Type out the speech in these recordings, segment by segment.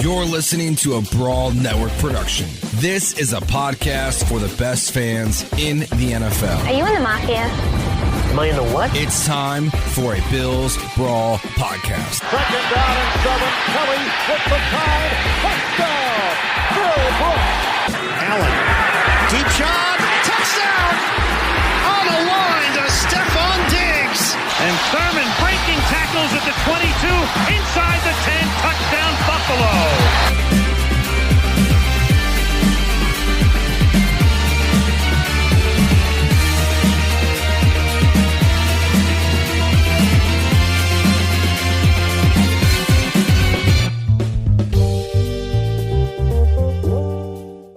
You're listening to a Brawl Network production. This is a podcast for the best fans in the NFL. Are you in the Mafia? Am I in the what? It's time for a Bills Brawl podcast. Second down and 7. Kelly with the time. Touchdown! Bill Brooks. Allen. Deep shot. Touchdown! On the line to Stephon Diggs. And Thurman breaking tackles at the 22. Inside the 10. Touchdown Buffalo.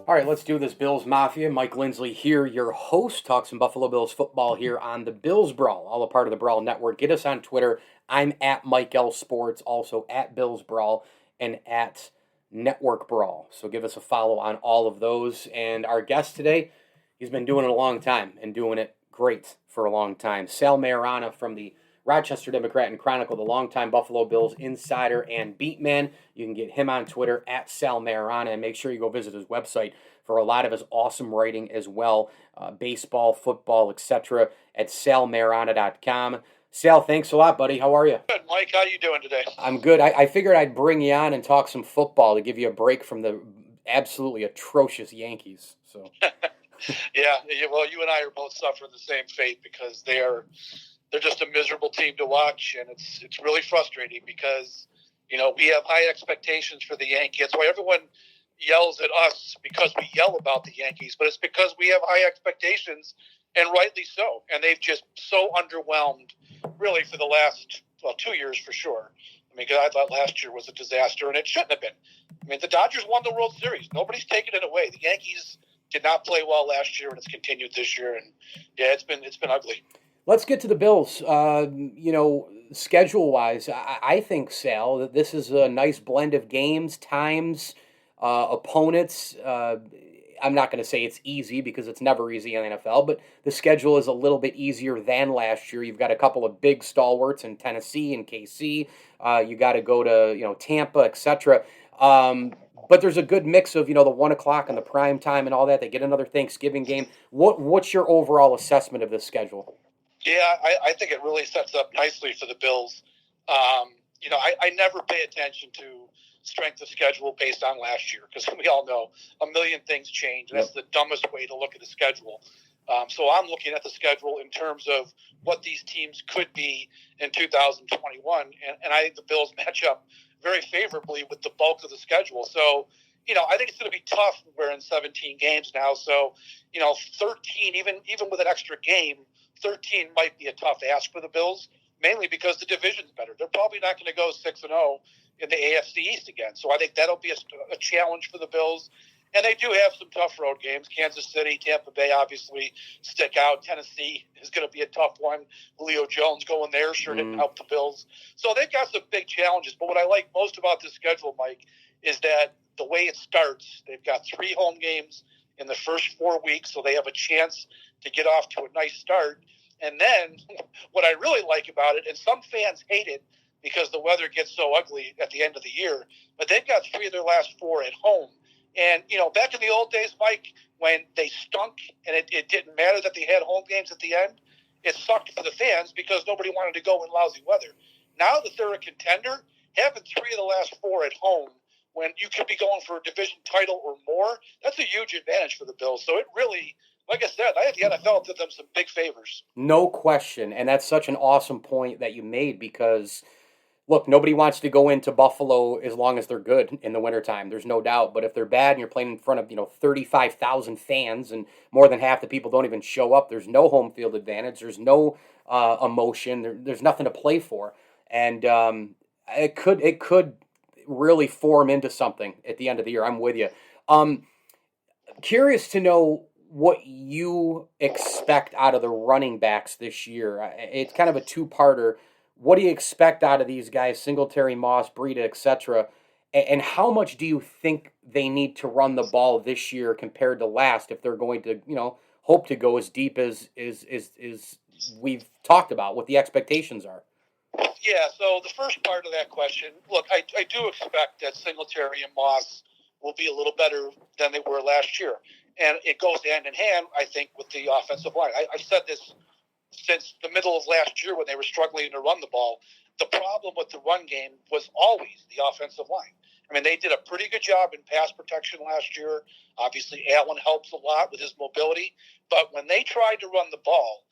All right, let's do this, Bills Mafia. Mike Lindsley here, your host. Talk some Buffalo Bills football here on the Bills Brawl, all a part of the Brawl Network. Get us on Twitter. I'm at Mike L Sports, also at Bills Brawl, and at Network Brawl. So give us a follow on all of those. And our guest today, he's been doing it a long time and doing it great for a long time. Sal Maiorana from the Rochester Democrat and Chronicle, the longtime Buffalo Bills insider and beat man. You can get him on Twitter at Sal Maiorana, and make sure you go visit his website for a lot of his awesome writing as well, baseball, football, etc. at salmaiorana.com. Sal, thanks a lot, buddy. How are you? Good, Mike. How you doing today? I'm good. I figured I'd bring you on and talk some football to give you a break from the absolutely atrocious Yankees. So. Yeah, well, you and I are both suffering the same fate because they're just a miserable team to watch, and it's really frustrating because, you know, we have high expectations for the Yankees. That's why everyone yells at us because we yell about the Yankees, but it's because we have high expectations, and rightly so. And they've just so underwhelmed, really, for the last, 2 yees for sure. I mean, I thought last year was a disaster, and it shouldn't have been. I mean, the Dodgers won the World Series. Nobody's taken it away. The Yankees did not play well last year, and it's continued this year. And, yeah, it's been ugly. Let's get to the Bills. Schedule-wise, I think, Sal, that this is a nice blend of games, times, opponents. I'm not going to say it's easy because it's never easy in the NFL, but the schedule is a little bit easier than last year. You've got a couple of big stalwarts in Tennessee and KC. You got to go to Tampa, etc. But there's a good mix of the 1 o'clock and the prime time and all that. They get another Thanksgiving game. What's your overall assessment of this schedule? Yeah, I think it really sets up nicely for the Bills. I never pay attention to strength of schedule based on last year because we all know a million things change. That's the dumbest way to look at a schedule. So I'm looking at the schedule in terms of what these teams could be in 2021, and I think the Bills match up very favorably with the bulk of the schedule. So, I think it's going to be tough. We're in 17 games now, so 13, even with an extra game, 13 might be a tough ask for the Bills, mainly because the division's better. They're probably not going to go 6-0 in the AFC East again. So I think that'll be a challenge for the Bills. And they do have some tough road games. Kansas City, Tampa Bay obviously stick out. Tennessee is going to be a tough one. Julio Jones going there sure didn't help the Bills. So they've got some big challenges. But what I like most about this schedule, Mike, is that the way it starts, they've got 3 home games in the first 4 weeks, so they have a chance to get off to a nice start. And then what I really like about it, and some fans hate it because the weather gets so ugly at the end of the year, but they've got 3 of their last 4 at home. And, back in the old days, Mike, when they stunk and it didn't matter that they had home games at the end, it sucked for the fans because nobody wanted to go in lousy weather. Now that they're a contender, having 3 of the last 4 at home when you could be going for a division title or more, that's a huge advantage for the Bills. So it really, like I said, I think the NFL did them some big favors. No question, and that's such an awesome point that you made because, look, nobody wants to go into Buffalo as long as they're good in the wintertime. There's no doubt. But if they're bad and you're playing in front of 35,000 fans and more than half the people don't even show up, there's no home field advantage. There's no emotion. There's nothing to play for, and it could really form into something at the end of the year. I'm with you. Curious to know what you expect out of the running backs this year. It's kind of a two-parter. What do you expect out of these guys, Singletary, Moss, Breida, etc.? And how much do you think they need to run the ball this year compared to last if they're going to, hope to go as deep as we've talked about, what the expectations are? Yeah, so the first part of that question, look, I do expect that Singletary and Moss will be a little better than they were last year. And it goes hand in hand, I think, with the offensive line. I've said this since the middle of last year when they were struggling to run the ball. The problem with the run game was always the offensive line. I mean, they did a pretty good job in pass protection last year. Obviously, Allen helps a lot with his mobility. But when they tried to run the ball,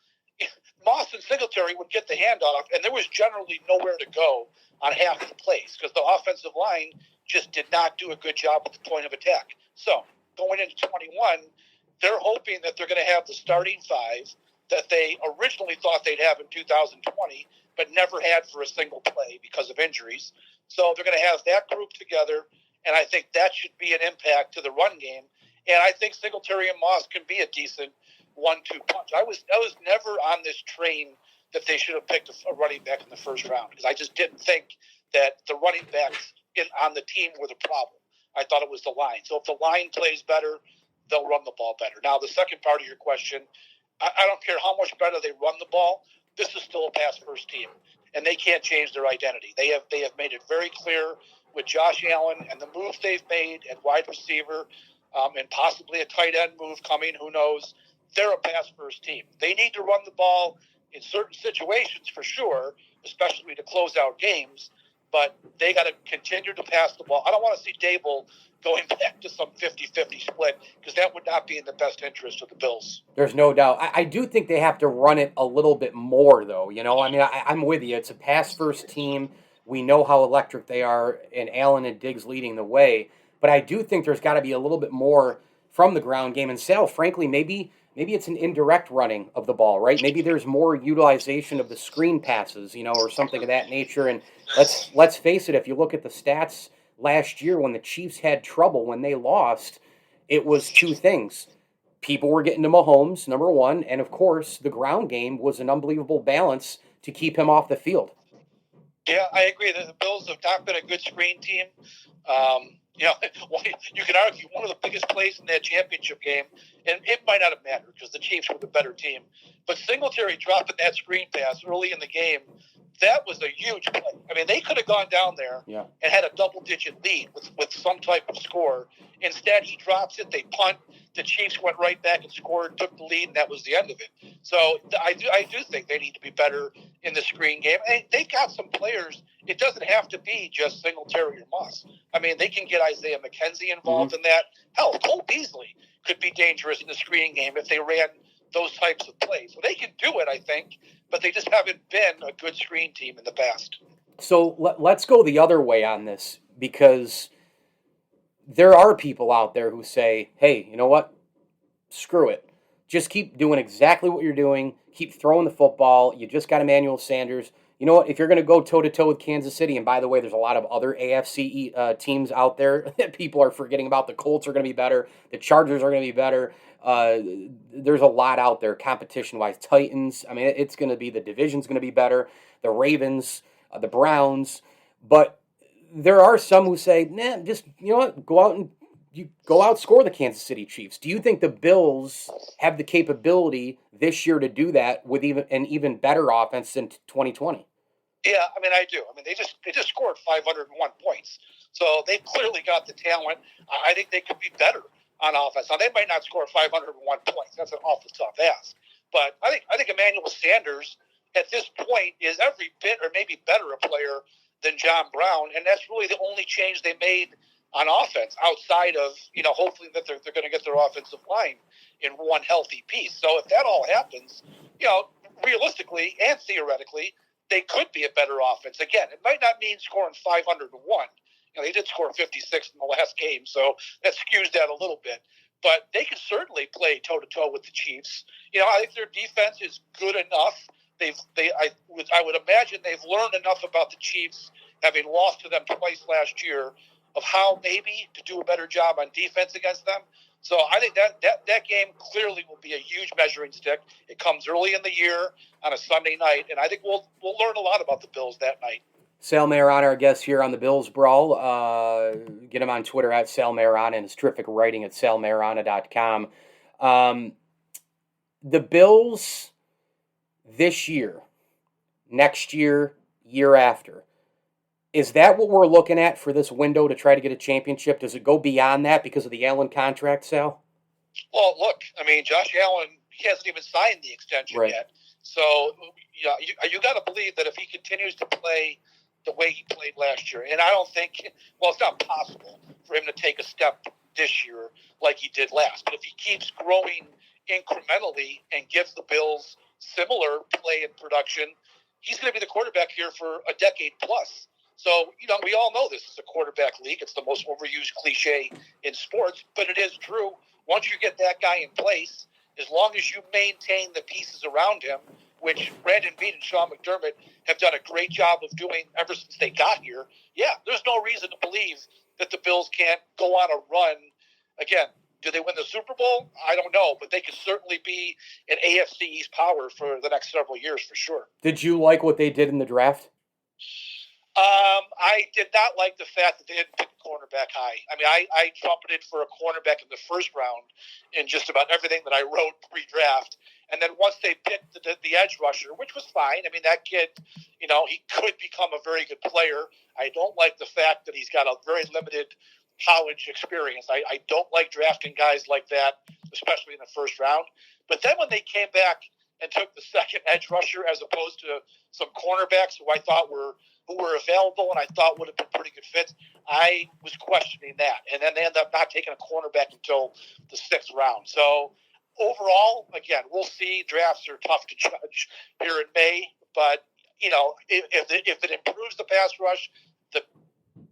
Moss and Singletary would get the handoff, and there was generally nowhere to go on half of the plays because the offensive line just did not do a good job at the point of attack. So going into 21, they're hoping that they're going to have the starting five that they originally thought they'd have in 2020, but never had for a single play because of injuries. So they're going to have that group together, and I think that should be an impact to the run game. And I think Singletary and Moss can be a decent 1-2 punch. I was never on this train that they should have picked a running back in the first round because I just didn't think that the running backs on the team were the problem. I thought it was the line. So if the line plays better, they'll run the ball better. Now, the second part of your question, I don't care how much better they run the ball. This is still a pass-first team, and they can't change their identity. They have made it very clear with Josh Allen and the moves they've made at wide receiver and possibly a tight end move coming, who knows. They're a pass-first team. They need to run the ball in certain situations for sure, especially to close out games, but they got to continue to pass the ball. I don't want to see Dable going back to some 50-50 split because that would not be in the best interest of the Bills. There's no doubt. I do think they have to run it a little bit more, though. You know, I mean, I'm with you. It's a pass-first team. We know how electric they are, and Allen and Diggs leading the way. But I do think there's got to be a little bit more from the ground game. And Sal, frankly, maybe it's an indirect running of the ball, right? Maybe there's more utilization of the screen passes, you know, or something of that nature. And let's face it, if you look at the stats last year when the Chiefs had trouble, when they lost, it was two things. People were getting to Mahomes, number one, and of course, the ground game was an unbelievable balance to keep him off the field. Yeah, I agree that the Bills have not been a good screen team. You know, you can argue one of the biggest plays in that championship game, and it might not have mattered because the Chiefs were the better team, but Singletary dropping that screen pass early in the game, that was a huge play. I mean, they could have gone down there and had a double-digit lead with some type of score. Instead, he drops it, they punt, the Chiefs went right back and scored, took the lead, and that was the end of it. So I do think they need to be better in the screen game. And they got some players. It doesn't have to be just Singletary or Moss. I mean, they can get Isaiah McKenzie involved in that. Hell, Cole Beasley could be dangerous in the screen game if they ran those types of plays. So they can do it, I think, but they just haven't been a good screen team in the past. So let's go the other way on this, because there are people out there who say, hey, you know what? Screw it. Just keep doing exactly what you're doing. Keep throwing the football. You just got Emmanuel Sanders. You know what? If you're going to go toe-to-toe with Kansas City, and by the way, there's a lot of other AFC teams out there that people are forgetting about. The Colts are going to be better. The Chargers are going to be better. There's a lot out there competition-wise. Titans, I mean, it's going to be, the division's going to be better. The Ravens, the Browns. But there are some who say, nah, just, you know what, go outscore the Kansas City Chiefs. Do you think the Bills have the capability this year to do that with an even better offense than 2020? Yeah, I mean, I do. I mean, they just scored 501 points, so they've clearly got the talent. I think they could be better on offense. Now, they might not score 501 points. That's an awful tough ask. But I think Emmanuel Sanders at this point is every bit or maybe better a player than John Brown, and that's really the only change they made on offense outside of, you know, hopefully that they're going to get their offensive line in one healthy piece. So if that all happens, you know, realistically and theoretically, they could be a better offense. Again, it might not mean scoring 501. You know, they did score 56 in the last game, so that skews that a little bit. But they can certainly play toe-to-toe with the Chiefs. You know, I think their defense is good enough. I would imagine they've learned enough about the Chiefs, having lost to them twice last year, of how maybe to do a better job on defense against them. So I think that game clearly will be a huge measuring stick. It comes early in the year on a Sunday night, and I think we'll learn a lot about the Bills that night. Sal Maiorana, our guest here on the Bills Brawl. Get him on Twitter at Sal Maiorana and his terrific writing at salmaiorana.com. The Bills this year, next year, year after. Is that what we're looking at for this window to try to get a championship? Does it go beyond that because of the Allen contract, Sal? Well, look, I mean, Josh Allen, he hasn't even signed the extension yet. So, you got to believe that if he continues to play the way he played last year, and I don't think, it's not possible for him to take a step this year like he did last. But if he keeps growing incrementally and gives the Bills similar play and production, he's going to be the quarterback here for a decade plus. So, we all know this is a quarterback league. It's the most overused cliche in sports, but it is true. Once you get that guy in place, as long as you maintain the pieces around him, which Brandon Beane and Sean McDermott have done a great job of doing ever since they got here, there's no reason to believe that the Bills can't go on a run. Again, do they win the Super Bowl? I don't know, but they could certainly be an AFC East power for the next several years for sure. Did you like what they did in the draft? I did not like the fact that they didn't pick a cornerback high. I mean, I trumpeted for a cornerback in the first round in just about everything that I wrote pre-draft. And then once they picked the edge rusher, which was fine. I mean, that kid, he could become a very good player. I don't like the fact that he's got a very limited college experience. I don't like drafting guys like that, especially in the first round. But then when they came back and took the second edge rusher as opposed to some cornerbacks who I thought were available and I thought would have been pretty good fits, I was questioning that. And then they ended up not taking a cornerback until the sixth round. So overall, again, we'll see. Drafts are tough to judge here in May. But, if it improves the pass rush, the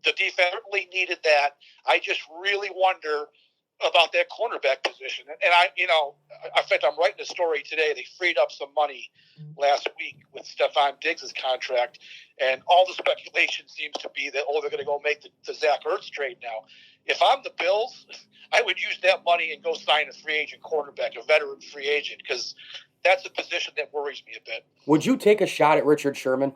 defense certainly needed that. I just really wonder about that cornerback position. And in fact, I'm writing a story today. They freed up some money last week with Stephon Diggs' contract, and all the speculation seems to be that, they're going to go make the Zach Ertz trade now. If I'm the Bills, I would use that money and go sign a free agent cornerback, a veteran free agent, because that's a position that worries me a bit. Would you take a shot at Richard Sherman?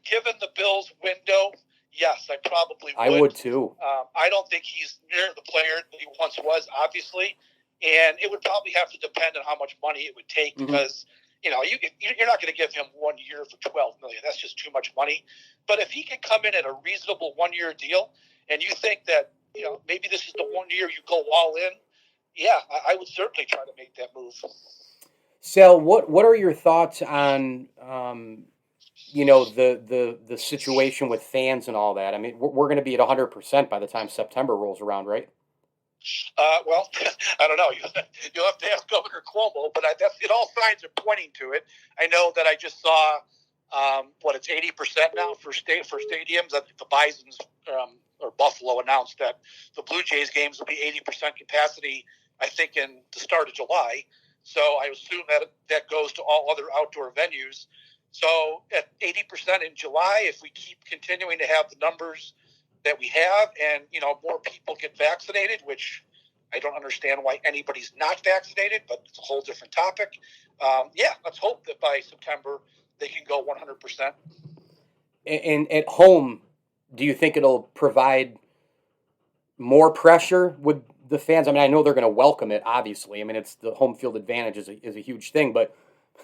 Given the Bills' window, yes, I probably would. I would too. I don't think he's near the player that he once was, obviously, and it would probably have to depend on how much money it would take because, you're not going to give him 1 year for $12 million. That's just too much money. But if he can come in at a reasonable 1 year deal, and you think that maybe this is the 1 year you go all in, I would certainly try to make that move. Sal, what are your thoughts on the situation with fans and all that? I mean, we're going to be at 100% by the time September rolls around, right? Well, I don't know. You'll have to ask Governor Cuomo, but all signs are pointing to it. I know that I just saw it's 80% now for stadiums. I think the Bisons or Buffalo announced that the Blue Jays games will be 80% capacity, I think, in the start of July. So I assume that goes to all other outdoor venues. So at 80% in July, if we keep continuing to have the numbers that we have and, more people get vaccinated, which I don't understand why anybody's not vaccinated, but it's a whole different topic. Let's hope that by September they can go 100%. And at home, do you think it'll provide more pressure with the fans? I mean, I know they're going to welcome it, obviously. I mean, it's the home field advantage is a huge thing, but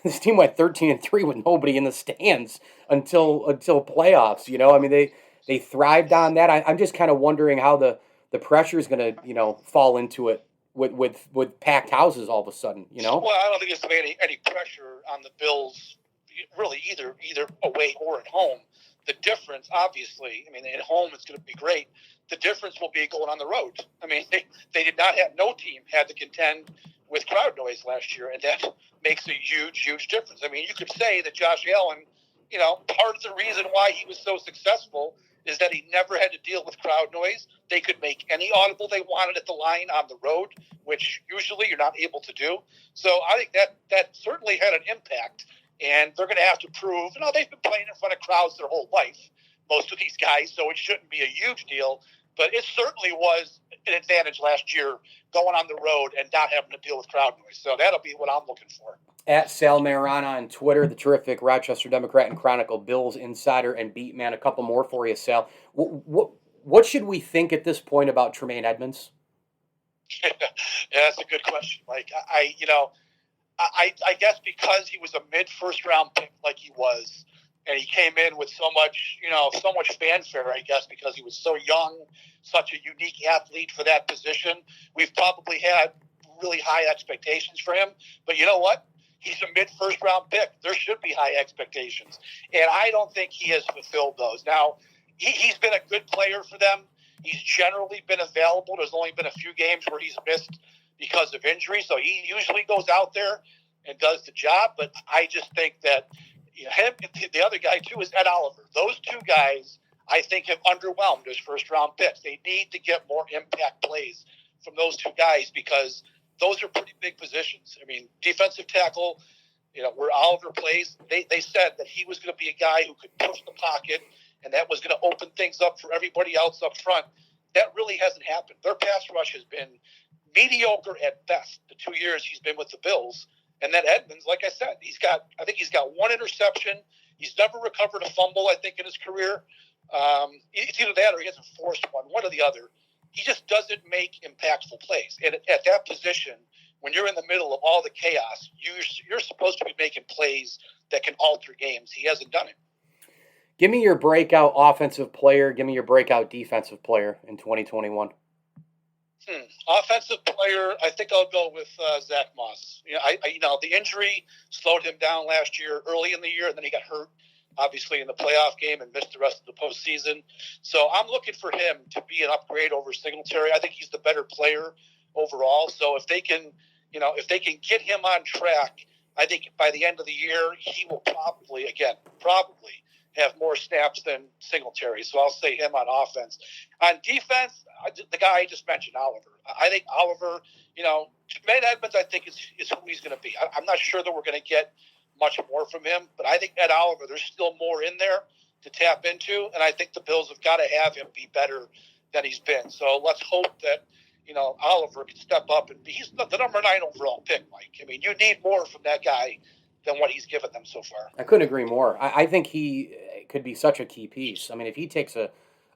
this team went 13-3 with nobody in the stands until playoffs. I mean, they thrived on that. I'm just kind of wondering how the pressure is going to fall into it with packed houses all of a sudden. Well, I don't think there's going to be any pressure on the Bills, really either away or at home. The difference, obviously, I mean, at home it's going to be great. The difference will be going on the road. I mean, they did not have, no team had to contend with crowd noise last year, and that makes a huge, huge difference. I mean, you could say that Josh Allen, part of the reason why he was so successful is that he never had to deal with crowd noise. They could make any audible they wanted at the line on the road, which usually you're not able to do. So I think that certainly had an impact, and they're going to have to prove, they've been playing in front of crowds their whole life, most of these guys, so it shouldn't be a huge deal. But it certainly was an advantage last year going on the road and not having to deal with crowd noise. So that'll be what I'm looking for. At Sal Maiorana on Twitter, the terrific Rochester Democrat and Chronicle Bills insider and beat man. A couple more for you, Sal. What should we think at this point about Tremaine Edmonds? Yeah, that's a good question, Mike. I guess because he was a mid-first round pick like he was, and he came in with so much fanfare, I guess, because he was so young, such a unique athlete for that position. We've probably had really high expectations for him, but you know what? He's a mid-first round pick. There should be high expectations, and I don't think he has fulfilled those. Now, he's been a good player for them. He's generally been available. There's only been a few games where he's missed because of injury, so he usually goes out there and does the job. But I just think that him, the other guy too, is Ed Oliver. Those two guys, I think, have underwhelmed as first-round picks. They need to get more impact plays from those two guys because those are pretty big positions. I mean, defensive tackle, where Oliver plays, they said that he was going to be a guy who could push the pocket, and that was going to open things up for everybody else up front. That really hasn't happened. Their pass rush has been mediocre at best the 2 years he's been with the Bills. And then Edmonds, like I said, I think he's got one interception. He's never recovered a fumble, I think, in his career. It's either that or he hasn't forced one or the other. He just doesn't make impactful plays. And at that position, when you're in the middle of all the chaos, you're supposed to be making plays that can alter games. He hasn't done it. Give me your breakout offensive player. Give me your breakout defensive player in 2021. Offensive player, I think I'll go with Zach Moss. The injury slowed him down last year, early in the year, and then he got hurt, obviously, in the playoff game and missed the rest of the postseason. So I'm looking for him to be an upgrade over Singletary. I think he's the better player overall. So if they can get him on track, I think by the end of the year, he will probably have more snaps than Singletary. So I'll say him on offense. On defense, the guy I just mentioned, Oliver. I think Oliver, Jermaine Edmonds, I think is who he's going to be. I'm not sure that we're going to get much more from him, but I think Ed Oliver, there's still more in there to tap into, and I think the Bills have got to have him be better than he's been. So let's hope that, Oliver can step up and be. He's the number 9 overall pick, Mike. I mean, you need more from that guy than what he's given them so far. I couldn't agree more. I think he could be such a key piece. I mean, if he takes a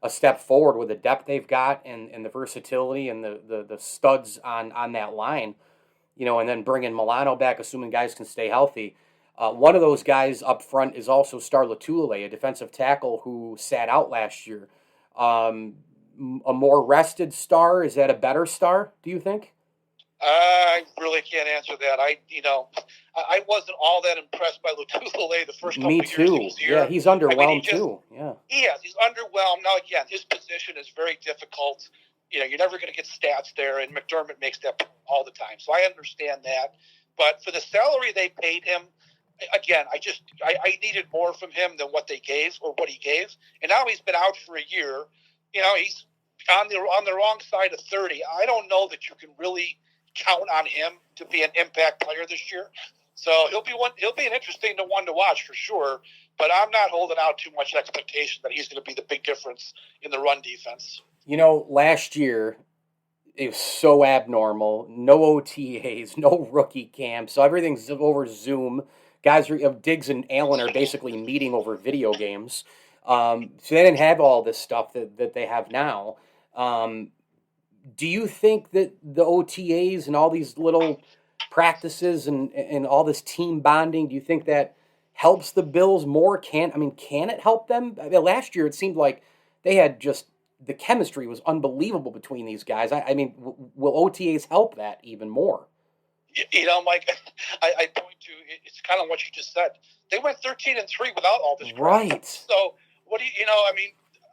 step forward with the depth they've got and the versatility and the studs on that line, and then bringing Milano back, assuming guys can stay healthy. One of those guys up front is also Star Lotulelei, a defensive tackle who sat out last year. A more rested Star, is that a better Star, do you think? I really can't answer that. I wasn't all that impressed by Lotulelei the first couple of years he was here. Yeah, he's underwhelmed too. Yeah. Yes, he's underwhelmed. Now, again, his position is very difficult. You're never going to get stats there, and McDermott makes that point all the time. So I understand that. But for the salary they paid him, again, I needed more from him than what they gave or what he gave. And now he's been out for a year. He's on the wrong side of 30. I don't know that you can really count on him to be an impact player this year. So he'll be an interesting one to watch for sure, but I'm not holding out too much expectation that he's going to be the big difference in the run defense. Last year it was so abnormal. No OTAs, no rookie camp, so everything's over Zoom. Guys, Diggs and Allen are basically meeting over video games. So they didn't have all this stuff that they have now. Do you think that the OTAs and all these little practices and all this team bonding, do you think that helps the Bills more? Can it help them? Last year it seemed like they had the chemistry was unbelievable between these guys. Will OTAs help that even more? Mike, I point to it's kind of what you just said. They went 13-3 without all this crap. Right. So what do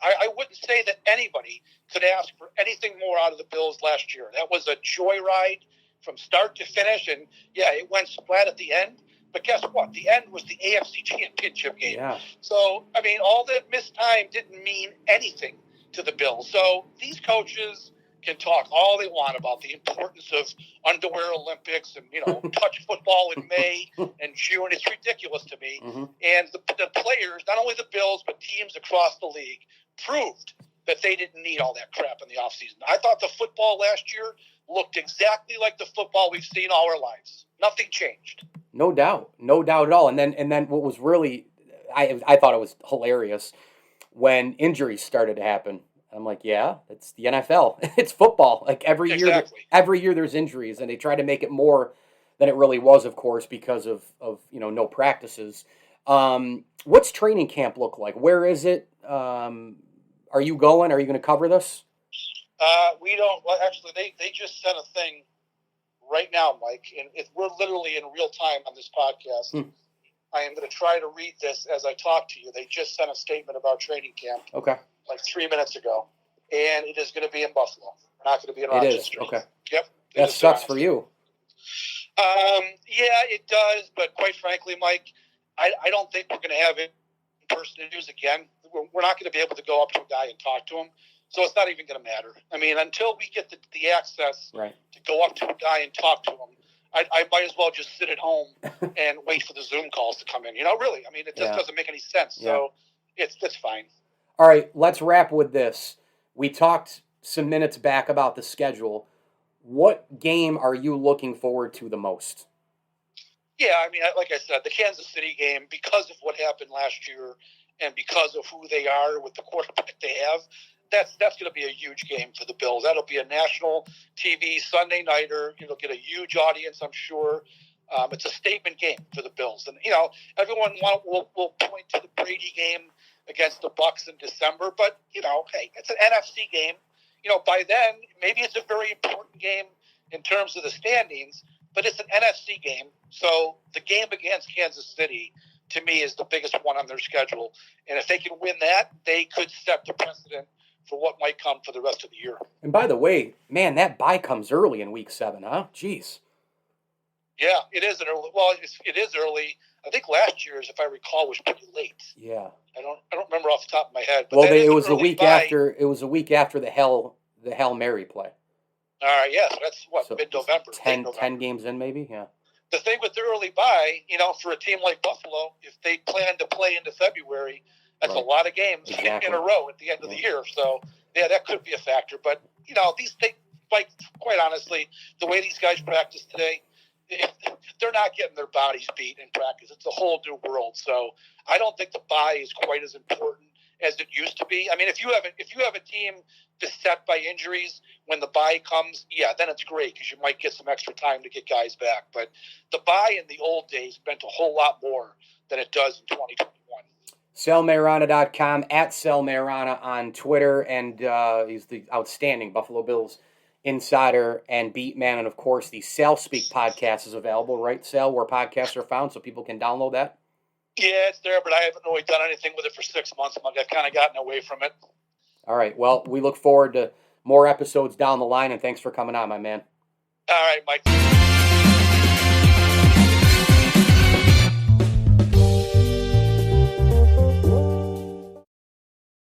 I wouldn't say that anybody could ask for anything more out of the Bills last year. That was a joyride from start to finish, and yeah, it went splat at the end. But guess what? The end was the AFC Championship game. Yeah. So, all that missed time didn't mean anything to the Bills. So these coaches can talk all they want about the importance of underwear Olympics and, touch football in May and June. It's ridiculous to me. Mm-hmm. And the players, not only the Bills, but teams across the league, proved that they didn't need all that crap in the offseason. I thought the football last year looked exactly like the football we've seen all our lives. Nothing changed. No doubt at all. And then what was really, I thought it was hilarious when injuries started to happen. I'm like, yeah, it's the NFL. It's football. Like every year there's injuries, and they try to make it more than it really was, of course, because of no practices. What's training camp look like? Where is it? Are you going? Are you going to cover this? We don't. Well, actually, they just sent a thing right now, Mike, and we're literally in real time on this podcast. I am going to try to read this as I talk to you. They just sent a statement about training camp. Okay. Like 3 minutes ago, and it is going to be in Buffalo. We're not going to be in Rochester. It is. Okay. Yep. That sucks for you. Yeah, it does. But quite frankly, Mike, I don't think we're going to have in-person interviews again. We're not going to be able to go up to a guy and talk to him. So it's not even going to matter. I mean, until we get the access to go up to a guy and talk to him, I might as well just sit at home and wait for the Zoom calls to come in. Really. I mean, it just doesn't make any sense. Yeah. So it's fine. All right, let's wrap with this. We talked some minutes back about the schedule. What game are you looking forward to the most? Yeah, I mean, like I said, the Kansas City game, because of what happened last year and because of who they are with the quarterback they have, that's going to be a huge game for the Bills. That'll be a national TV Sunday nighter. It'll get a huge audience, I'm sure. It's a statement game for the Bills. And, everyone will point to the Brady game against the Bucs in December. But, hey, it's an NFC game. By then, maybe it's a very important game in terms of the standings, but it's an NFC game. So the game against Kansas City, to me, is the biggest one on their schedule. And if they can win that, they could set the precedent for what might come for the rest of the year. And by the way, man, that bye comes early in Week 7, huh? Jeez. Yeah, it is an early. Well, it is early. I think last year's, if I recall, was pretty late. Yeah. I don't remember off the top of my head. But well, it was a week after. It was a week after the Hail Mary play. All right. Yeah. So that's what, mid-November. 10 games in, maybe. Yeah. The thing with the early bye, for a team like Buffalo, if they plan to play into February, that's a lot of games in a row at the end of the year. So yeah, that could be a factor. But these things, like, quite honestly, the way these guys practice today, they're not getting their bodies beat in practice. It's a whole new world. So I don't think the bye is quite as important as it used to be. I mean, if you have a team beset by injuries when the bye comes, then it's great because you might get some extra time to get guys back. But the bye in the old days meant a whole lot more than it does in 2021. SalMaiorana.com, at Sal Maiorana on Twitter, and he's the outstanding Buffalo Bills insider and beat man, and of course the Sal Speak podcast is available, right, Sal, where podcasts are found, so people can download that? Yeah, it's there, but I haven't really done anything with it for 6 months. I've kind of gotten away from it. All right, well, we look forward to more episodes down the line, and thanks for coming on, my man. All right, Mike.